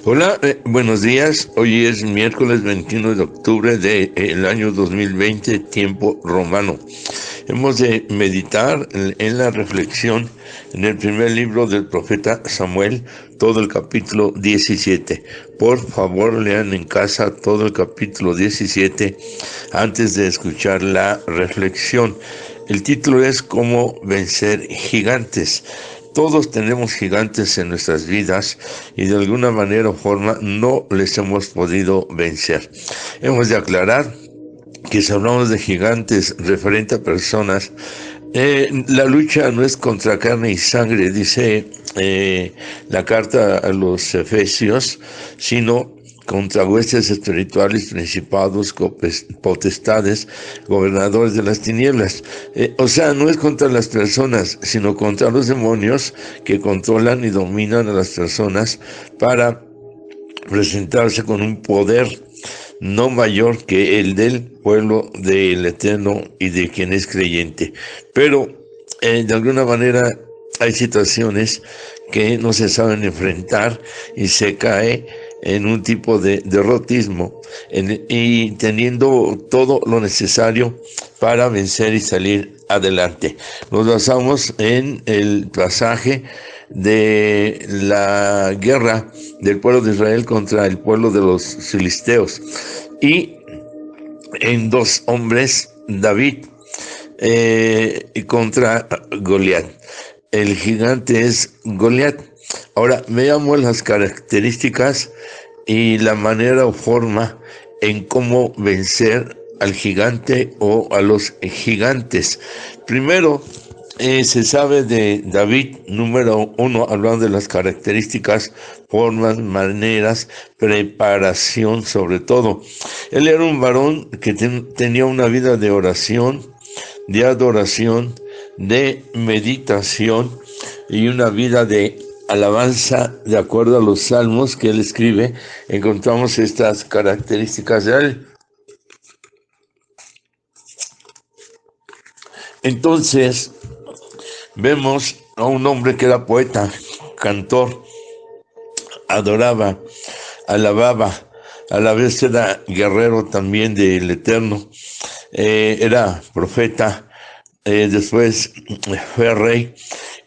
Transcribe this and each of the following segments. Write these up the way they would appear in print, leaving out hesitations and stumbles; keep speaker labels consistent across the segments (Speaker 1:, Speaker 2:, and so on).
Speaker 1: Hola, buenos días. Hoy es miércoles 21 de octubre del año 2020, tiempo romano. Hemos de meditar en la reflexión en el primer libro del profeta Samuel, todo el capítulo 17. Por favor, lean en casa todo el capítulo 17 antes de escuchar la reflexión. El título es ¿Cómo vencer gigantes? Todos tenemos gigantes en nuestras vidas y de alguna manera o forma no les hemos podido vencer. Hemos de aclarar que si hablamos de gigantes referente a personas, la lucha no es contra carne y sangre, dice la carta a los Efesios, sino contra huestes espirituales, principados, potestades, gobernadores de las tinieblas. O sea, no es contra las personas, sino contra los demonios que controlan y dominan a las personas para presentarse con un poder no mayor que el del pueblo del Eterno y de quien es creyente. Pero de alguna manera hay situaciones que no se saben enfrentar y se cae en un tipo de derrotismo y teniendo todo lo necesario para vencer y salir adelante. Nos basamos en el pasaje de la guerra del pueblo de Israel contra el pueblo de los filisteos y en dos hombres, David contra Goliat. El gigante es Goliat. Ahora veamos las características y la manera o forma en cómo vencer al gigante o a los gigantes. Primero, se sabe de David, número uno, hablando de las características, formas, maneras, preparación sobre todo. Él era un varón que tenía una vida de oración, de adoración, de meditación y una vida de alabanza. De acuerdo a los salmos que él escribe, encontramos estas características de él. Entonces, vemos a un hombre que era poeta, cantor, adoraba, alababa, a la vez era guerrero también del Eterno, era profeta, después fue rey,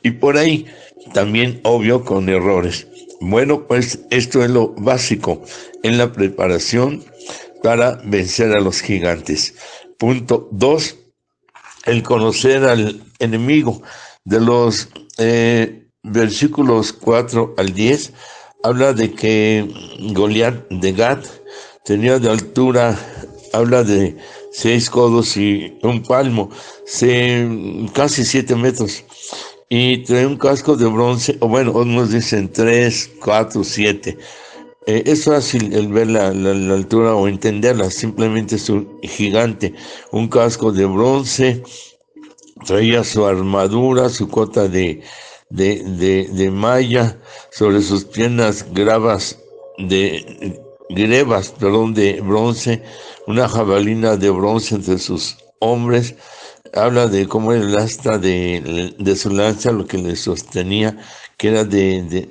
Speaker 1: y por ahí también, obvio, con errores. Bueno, pues esto es lo básico en la preparación para vencer a los gigantes. Punto 2, el conocer al enemigo. De los versículos 4 al 10, habla de que Goliat de Gat tenía de altura, habla de 6 codos y un palmo, casi 7 metros, y trae un casco de bronce, o bueno, unos dicen 3, 4, 7. Es fácil el ver la altura o entenderla, simplemente es un gigante, un casco de bronce, traía su armadura, su cota de malla, sobre sus piernas grebas de bronce, una jabalina de bronce entre sus hombres. Habla de cómo el asta de su lanza, lo que le sostenía, que era de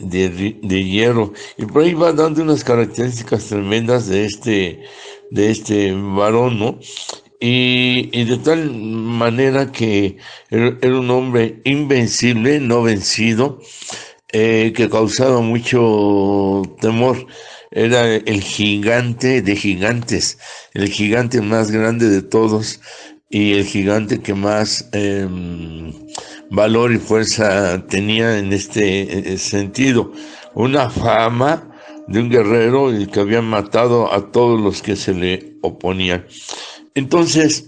Speaker 1: hierro, y por ahí va dando unas características tremendas de este varón, ¿no? Y de tal manera que era un hombre invencible, no vencido, que causaba mucho temor. Era el gigante de gigantes, el gigante más grande de todos y el gigante que más valor y fuerza tenía en este sentido. Una fama de un guerrero y que había matado a todos los que se le oponían. Entonces,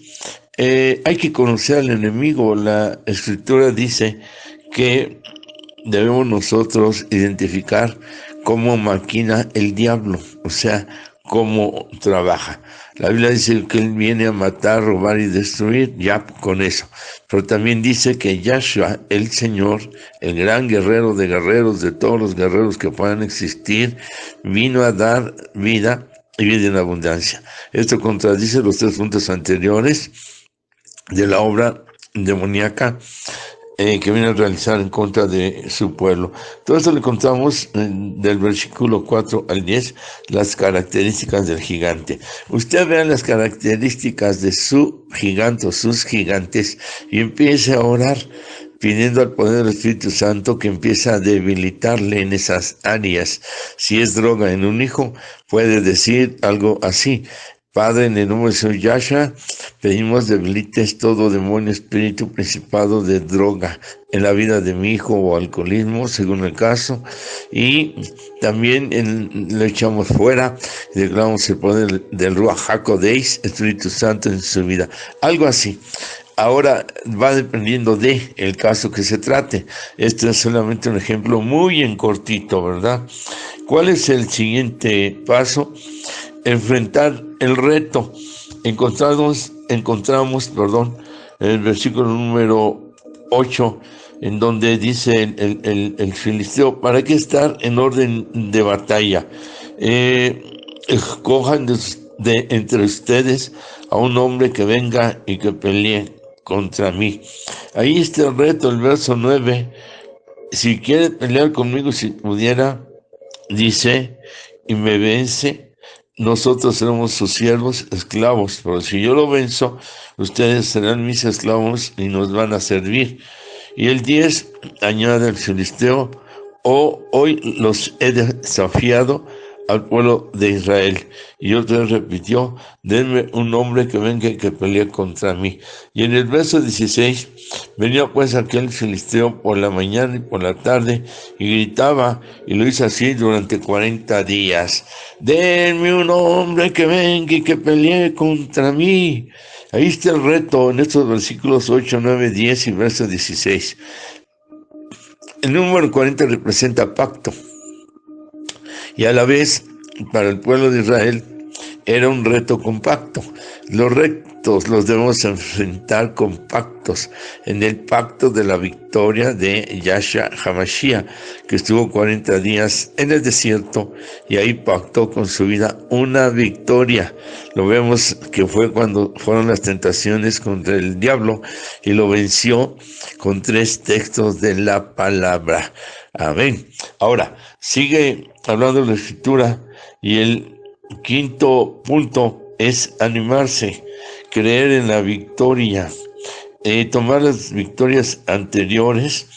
Speaker 1: hay que conocer al enemigo. La escritura dice que debemos nosotros identificar cómo maquina el diablo, o sea, cómo trabaja. La Biblia dice que él viene a matar, robar y destruir, ya con eso. Pero también dice que Yahshua, el Señor, el gran guerrero de guerreros, de todos los guerreros que puedan existir, vino a dar vida y vida en abundancia. Esto contradice los 3 puntos anteriores de la obra demoníaca que viene a realizar en contra de su pueblo. Todo esto le contamos del versículo 4 al 10, las características del gigante. Usted vea las características de su gigante o sus gigantes y empiece a orar pidiendo al poder del Espíritu Santo que empiece a debilitarle en esas áreas. Si es droga en un hijo, puede decir algo así: Padre, en el nombre de Señor Yahshua, pedimos debilites todo demonio, espíritu, principado de droga en la vida de mi hijo o alcoholismo, según el caso, y también lo echamos fuera y declaramos el poder del Ruach HaKodesh, Espíritu Santo, en su vida. Algo así. Ahora va dependiendo de el caso que se trate. Este es solamente un ejemplo muy en cortito, ¿verdad? ¿Cuál es el siguiente paso? Enfrentar el reto. Encontramos, el versículo número 8, en donde dice el filisteo: ¿para qué estar en orden de batalla? Escojan de entre ustedes a un hombre que venga y que pelee contra mí. Ahí está el reto, el verso 9. Si quiere pelear conmigo, si pudiera, dice, y me vence, nosotros seremos sus siervos, esclavos. Pero si yo lo venzo, ustedes serán mis esclavos y nos van a servir. Y el 10 añade el filisteo: hoy los he desafiado al pueblo de Israel. Y otra vez repitió: denme un hombre que venga y que pelee contra mí. Y en el verso 16, venía pues aquel filisteo por la mañana y por la tarde, y gritaba, y lo hizo así durante 40 días: denme un hombre que venga y que pelee contra mí. Ahí está el reto en estos versículos 8, 9, 10 y verso 16. El número 40 representa pacto, y a la vez, para el pueblo de Israel, era un reto compacto. Los retos los debemos enfrentar con pactos. En el pacto de la victoria de Yahshua HaMashiach, que estuvo 40 días en el desierto y ahí pactó con su vida una victoria. Lo vemos que fue cuando fueron las tentaciones contra el diablo y lo venció con 3 textos de la palabra. Amén. Ahora, sigue hablando de la escritura y el quinto punto es animarse, creer en la victoria, tomar las victorias anteriores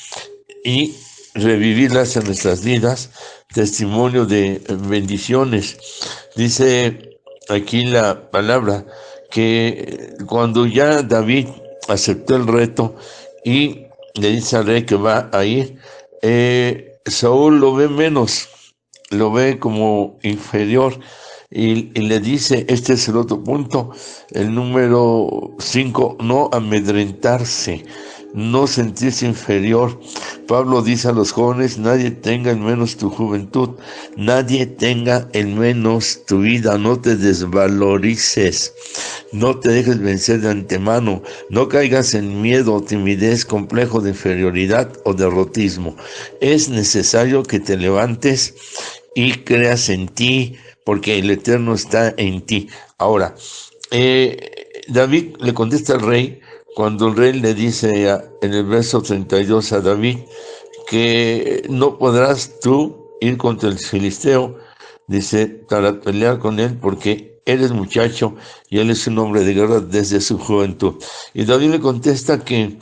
Speaker 1: y revivirlas en nuestras vidas, testimonio de bendiciones. Dice aquí la palabra que cuando ya David aceptó el reto y le dice al rey que va a ir, Saúl lo ve menos, lo ve como inferior y le dice, este es el otro punto, el número 5, no amedrentarse, no sentirse inferior. Pablo dice a los jóvenes: nadie tenga en menos tu juventud, nadie tenga en menos tu vida, no te desvalorices, no te dejes vencer de antemano, no caigas en miedo, timidez, complejo de inferioridad o derrotismo. Es necesario que te levantes y creas en ti, porque el Eterno está en ti. Ahora, David le contesta al rey cuando el rey le dice en el verso 32 a David que no podrás tú ir contra el filisteo, dice, para pelear con él, porque eres muchacho y él es un hombre de guerra desde su juventud. Y David le contesta que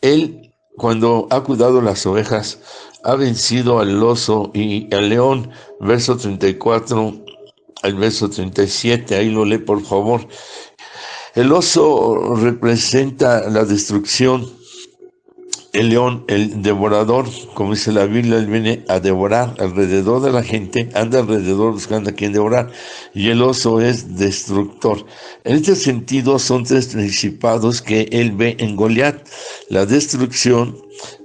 Speaker 1: él, cuando ha cuidado las ovejas, ha vencido al oso y al león. Verso 34 al verso 37, ahí lo lee por favor. El oso representa la destrucción, el león, el devorador, como dice la Biblia, él viene a devorar alrededor de la gente, anda alrededor buscando a quien devorar, y el oso es destructor. En este sentido son 3 principados que él ve en Goliat: la destrucción,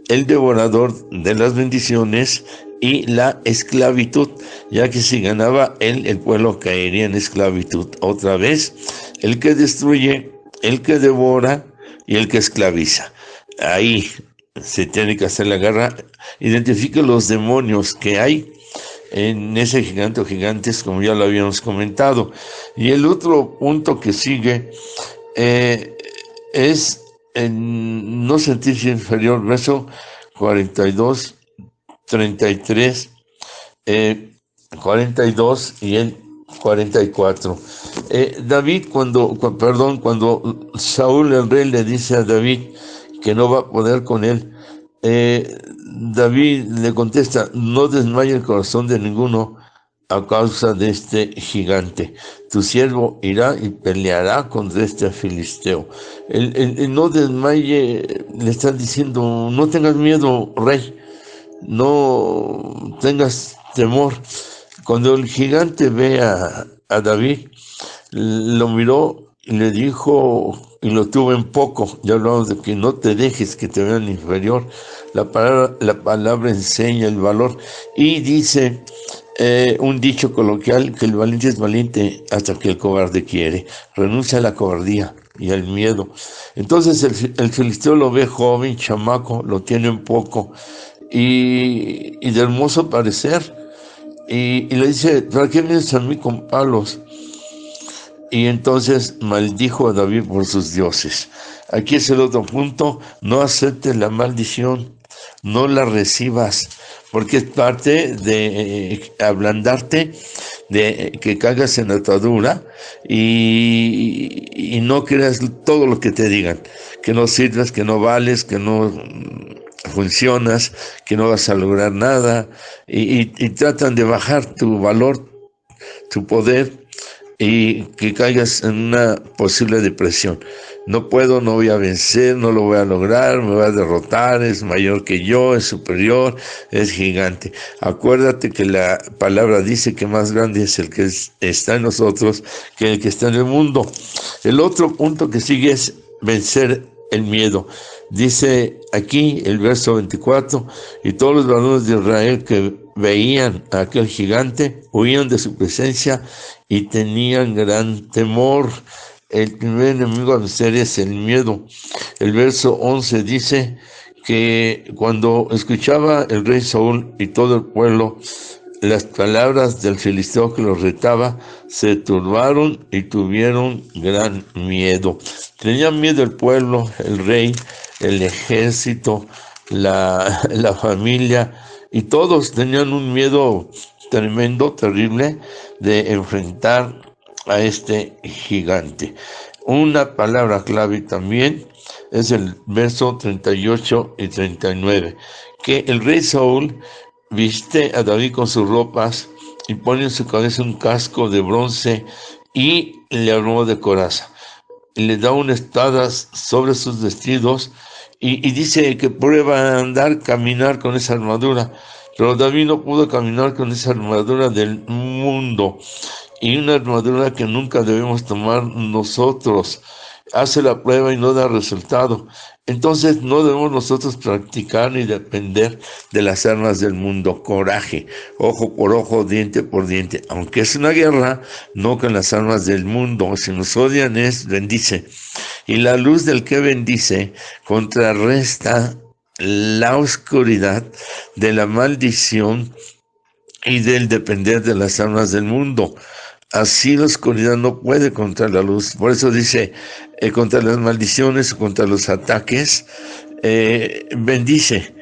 Speaker 1: el devorador de las bendiciones y la esclavitud, ya que si ganaba él, el pueblo caería en esclavitud. Otra vez, el que destruye, el que devora y el que esclaviza. Ahí se tiene que hacer la guerra. Identifique los demonios que hay en ese gigante o gigantes, como ya lo habíamos comentado. Y el otro punto que sigue es en no sentirse inferior, verso 42, 33, 42 y el 44. David, cuando Saúl el rey le dice a David que no va a poder con él, David le contesta: no desmaye el corazón de ninguno a causa de este gigante. Tu siervo irá y peleará contra este filisteo. El no desmaye, le están diciendo: no tengas miedo, rey, no tengas temor. Cuando el gigante ve a David, lo miró y le dijo, y lo tuvo en poco. Ya hablamos de que no te dejes que te vean inferior. La palabra enseña el valor. Y dice un dicho coloquial que el valiente es valiente hasta que el cobarde quiere. Renuncia a la cobardía y al miedo. Entonces el filisteo lo ve joven, chamaco, lo tiene en poco y de hermoso parecer. Y le dice: ¿para qué vienes a mí con palos? Y entonces maldijo a David por sus dioses. Aquí es el otro punto: no aceptes la maldición, no la recibas, porque es parte de ablandarte, de que caigas en atadura y no creas todo lo que te digan, que no sirves, que no vales, que no funcionas, que no vas a lograr nada, y tratan de bajar tu valor, tu poder, y que caigas en una posible depresión. No puedo, no voy a vencer, no lo voy a lograr, me va a derrotar, es mayor que yo, es superior, es gigante. Acuérdate que la palabra dice que más grande es el que está en nosotros que el que está en el mundo. El otro punto que sigue es vencer el miedo. Dice aquí el verso 24: y todos los varones de Israel que veían a aquel gigante huían de su presencia y tenían gran temor. El primer enemigo a vencer es el miedo. El verso 11 dice que cuando escuchaba el rey Saúl y todo el pueblo las palabras del filisteo que los retaba, se turbaron y tuvieron gran miedo. Tenían miedo el pueblo, el rey, el ejército, la familia, y todos tenían un miedo tremendo, terrible, de enfrentar a este gigante. Una palabra clave también es el verso 38 y 39, que el rey Saúl viste a David con sus ropas y pone en su cabeza un casco de bronce y le armó de coraza. Y le da una espada sobre sus vestidos y dice que prueba a caminar con esa armadura. Pero David no pudo caminar con esa armadura del mundo, y una armadura que nunca debemos tomar nosotros. Hace la prueba y no da resultado. Entonces no debemos nosotros practicar ni depender de las armas del mundo. Coraje, ojo por ojo, diente por diente. Aunque es una guerra, no con las armas del mundo. Si nos odian bendice. Y la luz del que bendice contrarresta la oscuridad de la maldición y del depender de las armas del mundo. Así la oscuridad no puede contra la luz. Por eso dice, contra las maldiciones, contra los ataques, bendice.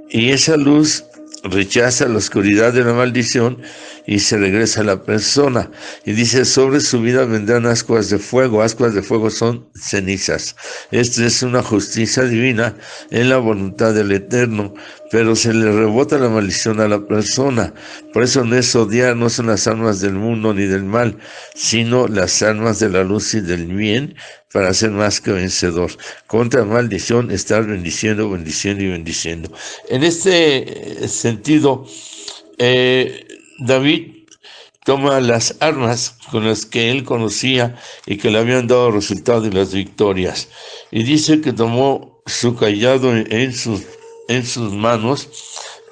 Speaker 1: Y esa luz rechaza la oscuridad de la maldición y se regresa a la persona. Y dice: sobre su vida vendrán ascuas de fuego. Ascuas de fuego son cenizas. Esta es una justicia divina en la voluntad del Eterno, pero se le rebota la maldición a la persona. Por eso no es odiar, no son las armas del mundo ni del mal, sino las armas de la luz y del bien, para ser más que vencedor. Contra maldición, estar bendiciendo, bendiciendo y bendiciendo. En este sentido, David toma las armas con las que él conocía y que le habían dado resultado de las victorias. Y dice que tomó su callado en sus manos.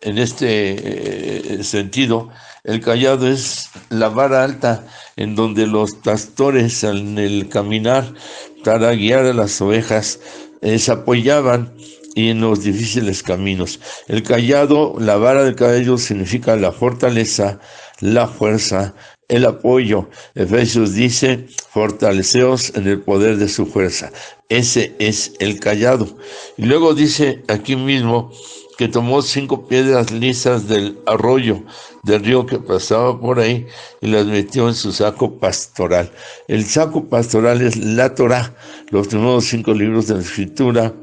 Speaker 1: En este sentido, el callado es la vara alta en donde los pastores en el caminar para guiar a las ovejas se apoyaban y en los difíciles caminos. El callado, la vara del callado, significa la fortaleza, la fuerza, el apoyo. Efesios dice: fortaleceos en el poder de su fuerza. ese es el cayado. Y luego dice aquí mismo que tomó 5 piedras lisas del arroyo, del río que pasaba por ahí, y las metió en su saco pastoral. El saco pastoral es la Torá, los primeros 5 libros de la Escritura,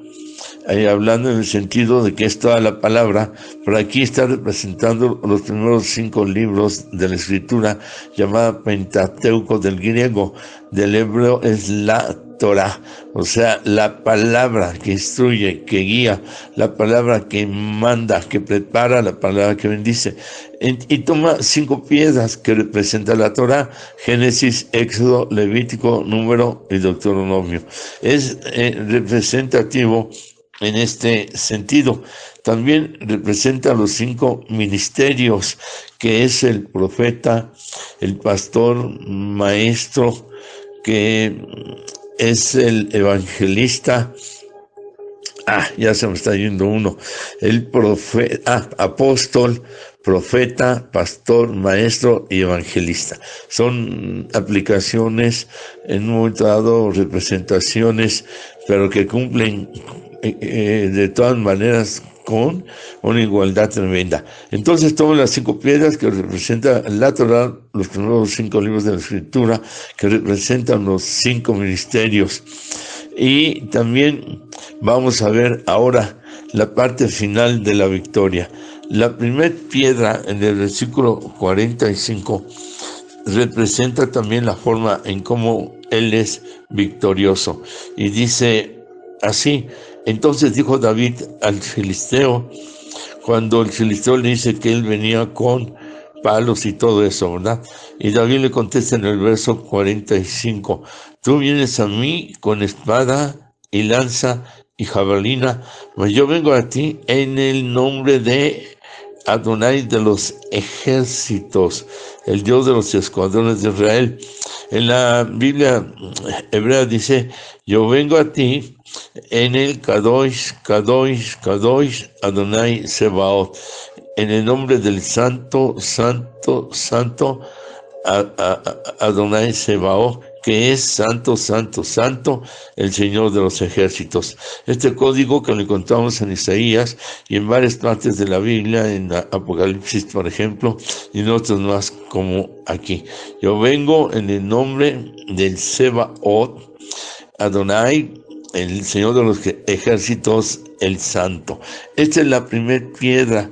Speaker 1: hablando en el sentido de que es toda la palabra, pero aquí está representando los primeros 5 libros de la Escritura, llamada Pentateuco del griego, del hebreo es la Torah, o sea, la palabra que instruye, que guía, la palabra que manda, que prepara, la palabra que bendice. Y toma 5 piedras que representan la Torah: Génesis, Éxodo, Levítico, Número y Deuteronomio. Es representativo en este sentido. También representa los 5 ministerios, que es el profeta, el pastor, maestro, que es el evangelista. Ya se me está yendo uno. El profeta, apóstol, profeta, pastor, maestro y evangelista. Son aplicaciones, en un momento dado, representaciones, pero que cumplen de todas maneras con una igualdad tremenda. Entonces toman las 5 piedras que representan la Torá, los primeros 5 libros de la Escritura, que representan los 5 ministerios. Y también vamos a ver ahora la parte final de la victoria. La primera piedra, en el versículo 45, representa también la forma en cómo Él es victorioso. Y dice así: entonces dijo David al filisteo, cuando el filisteo le dice que él venía con palos y todo eso, ¿verdad? Y David le contesta en el verso 45, tú vienes a mí con espada y lanza y jabalina, mas yo vengo a ti en el nombre de Adonai de los ejércitos, el Dios de los escuadrones de Israel. En la Biblia hebrea dice, yo vengo a ti en el Kadosh, Kadosh, Kadosh, Adonai Sebaot, en el nombre del Santo, Santo, Santo, Adonai Sebaot, que es Santo, Santo, Santo, el Señor de los ejércitos. Este código que lo encontramos en Isaías y en varias partes de la Biblia, en Apocalipsis, por ejemplo, y en otros más como aquí. Yo vengo en el nombre del Sebaot, Adonai, el Señor de los ejércitos, el Santo. Esta es la primera piedra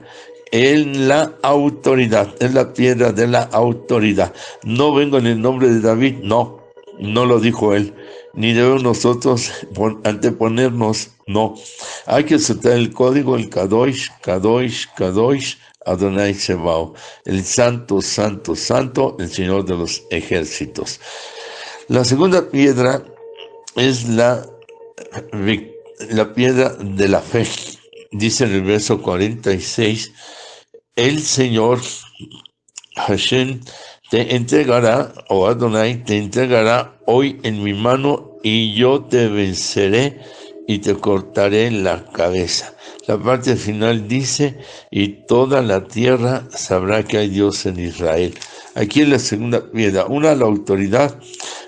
Speaker 1: en la autoridad, es la piedra de la autoridad. No vengo en el nombre de David, no lo dijo él, ni debemos nosotros anteponernos, no. Hay que aceptar el código, el Kadosh, Kadosh, Kadosh, Adonai Sebaot, el Santo, Santo, Santo, el Señor de los ejércitos. La segunda piedra es la piedra de la fe. Dice en el verso 46, el Señor Hashem te entregará, o Adonai te entregará hoy en mi mano, y yo te venceré y te cortaré la cabeza. La parte final dice, y toda la tierra sabrá que hay Dios en Israel. Aquí es la segunda piedra. Una, la autoridad.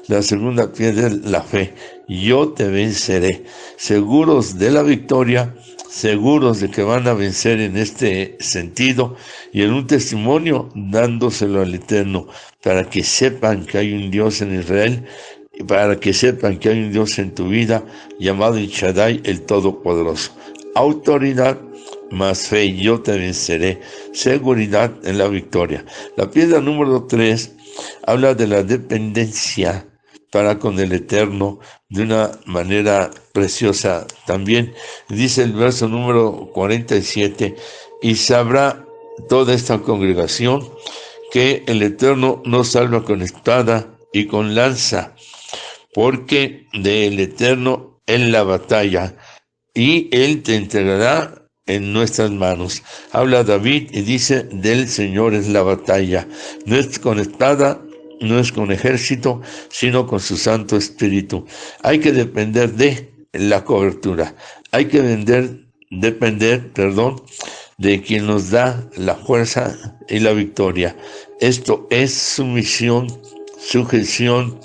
Speaker 1: La segunda piedra es la fe. Yo te venceré. Seguros de la victoria, seguros de que van a vencer en este sentido, y en un testimonio dándoselo al Eterno, para que sepan que hay un Dios en Israel, y para que sepan que hay un Dios en tu vida, llamado Shaddai, el Todopoderoso. Autoridad más fe, yo te venceré. Seguridad en la victoria. La piedra número 3 habla de la dependencia para con el Eterno de una manera preciosa también. Dice el verso número 47, y sabrá toda esta congregación que el Eterno no salva con espada y con lanza, porque del Eterno en la batalla, y Él te entregará en nuestras manos. Habla David y dice, del Señor es la batalla. No es con espada, no es con ejército, sino con su Santo Espíritu. Hay que depender de la cobertura. Hay que depender, de quien nos da la fuerza y la victoria. Esto es sumisión, sujeción,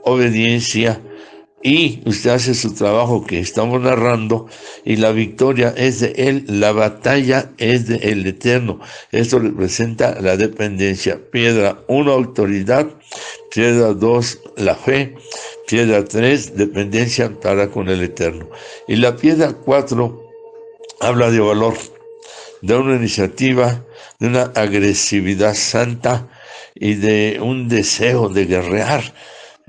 Speaker 1: obediencia, y usted hace su trabajo que estamos narrando, y la victoria es de Él, la batalla es de el Eterno. Esto representa la dependencia. Piedra 1, autoridad. Piedra 2, la fe. Piedra 3, dependencia para con el Eterno. Y la piedra 4 habla de valor, de una iniciativa, de una agresividad santa y de un deseo de guerrear.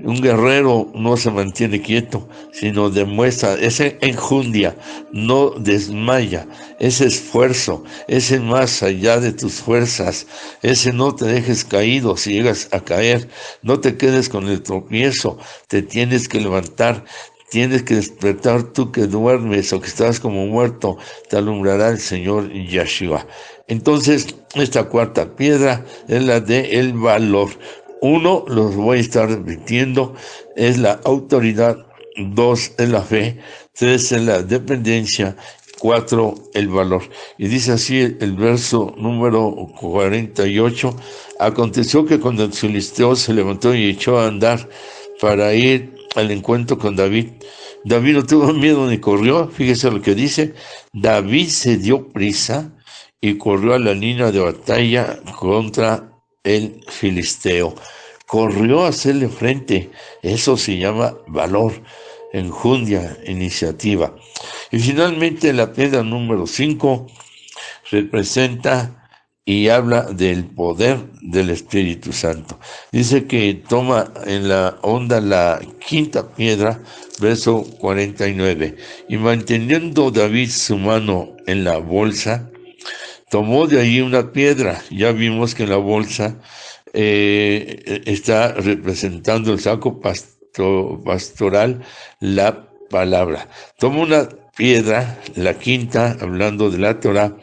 Speaker 1: Un guerrero no se mantiene quieto, sino demuestra esa enjundia, no desmaya, ese esfuerzo, ese más allá de tus fuerzas, ese no te dejes caído si llegas a caer, no te quedes con el tropiezo, te tienes que levantar. Tienes que despertar tú que duermes o que estás como muerto, te alumbrará el Señor Yeshua. Entonces, esta cuarta piedra es la de el valor. 1, los voy a estar repitiendo, es la autoridad. 2, es la fe. 3, es la dependencia. 4, el valor. Y dice así el verso número 48. Aconteció que cuando el filisteo se levantó y echó a andar para ir al encuentro con David, David no tuvo miedo ni corrió. Fíjese lo que dice: David se dio prisa y corrió a la línea de batalla contra el filisteo. Corrió a hacerle frente. Eso se llama valor, enjundia, iniciativa. Y finalmente la piedra número 5 representa y habla del poder del Espíritu Santo. Dice que toma en la onda la quinta piedra, verso 49. Y manteniendo David su mano en la bolsa, tomó de allí una piedra. Ya vimos que en la bolsa está representando el saco pastoral, la palabra. Tomó una piedra, la quinta, hablando de la Torah,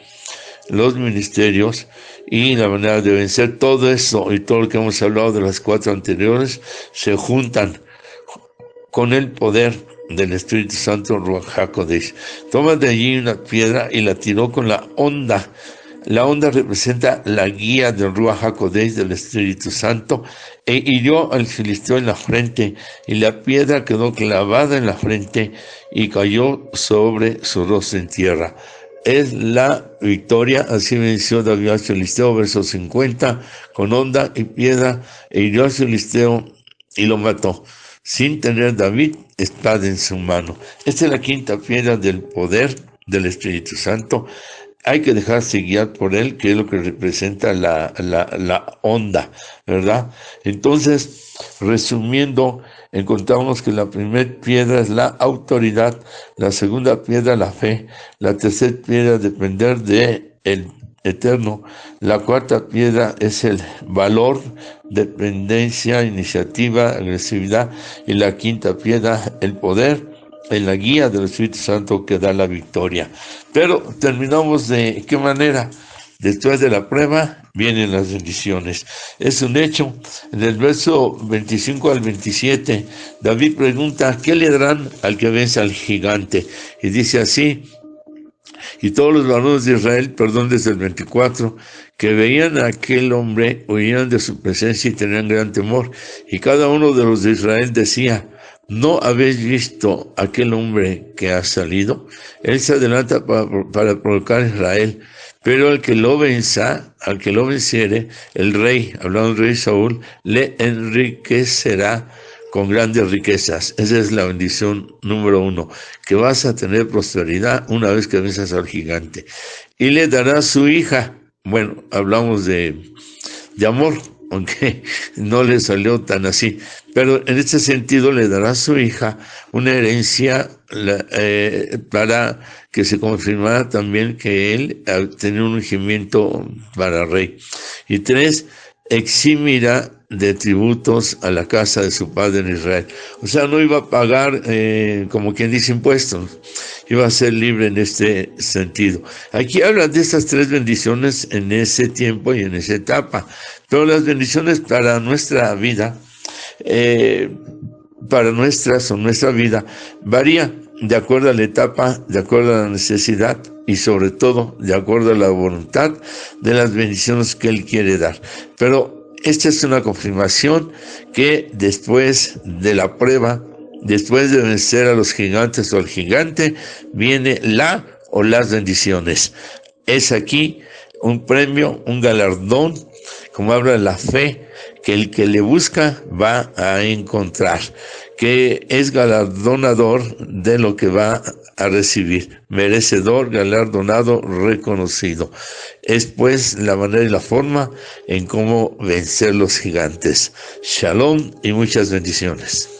Speaker 1: los ministerios y la manera de vencer. Todo eso y todo lo que hemos hablado de las 4 anteriores se juntan con el poder del Espíritu Santo, Ruach HaKodesh. Toma de allí una piedra y la tiró con la onda. La onda representa la guía del Ruach HaKodesh, del Espíritu Santo, e hirió al filisteo en la frente, y la piedra quedó clavada en la frente y cayó sobre su rostro en tierra. Es la victoria. Así venció David al filisteo, verso 50, con onda y piedra, e hirió al filisteo y lo mató, sin tener David espada en su mano. Esta es la quinta piedra del poder del Espíritu Santo. Hay que dejarse guiar por él, que es lo que representa la onda, ¿verdad? Entonces, resumiendo, encontramos que la primera piedra es la autoridad, la segunda piedra la fe, la tercera piedra depender de el Eterno, la cuarta piedra es el valor, dependencia, iniciativa, agresividad, y la quinta piedra el poder en la guía del Espíritu Santo que da la victoria. Pero terminamos de qué manera. Después de la prueba vienen las bendiciones. Es un hecho. En el verso 25 al 27, David pregunta: ¿qué le darán al que vence al gigante? Y dice así: y todos los varones de Israel, desde el 24, que veían a aquel hombre, huían de su presencia y tenían gran temor. Y cada uno de los de Israel decía: ¿no habéis visto aquel hombre que ha salido? Él se adelanta para provocar a Israel, pero al que lo venciere, el rey, hablando del rey Saúl, le enriquecerá con grandes riquezas. Esa es la bendición número 1, que vas a tener prosperidad una vez que venzas al gigante. Y le dará su hija. Bueno, hablamos de amor, aunque no le salió tan así, pero en este sentido le dará a su hija una herencia para que se confirmara también que él tenía un ungimiento para rey. Y 3, eximirá de tributos a la casa de su padre en Israel. O sea, no iba a pagar, como quien dice, impuestos. Iba a ser libre en este sentido. Aquí hablan de estas 3 bendiciones en ese tiempo y en esa etapa. Pero las bendiciones para nuestra vida, nuestra vida, varía de acuerdo a la etapa, de acuerdo a la necesidad y sobre todo de acuerdo a la voluntad de las bendiciones que Él quiere dar. Pero esta es una confirmación que después de la prueba Después de vencer a los gigantes o al gigante, viene la o las bendiciones. Es aquí un premio, un galardón, como habla la fe, que el que le busca va a encontrar, que es galardonador de lo que va a recibir, merecedor, galardonado, reconocido. Es pues la manera y la forma en cómo vencer los gigantes. Shalom y muchas bendiciones.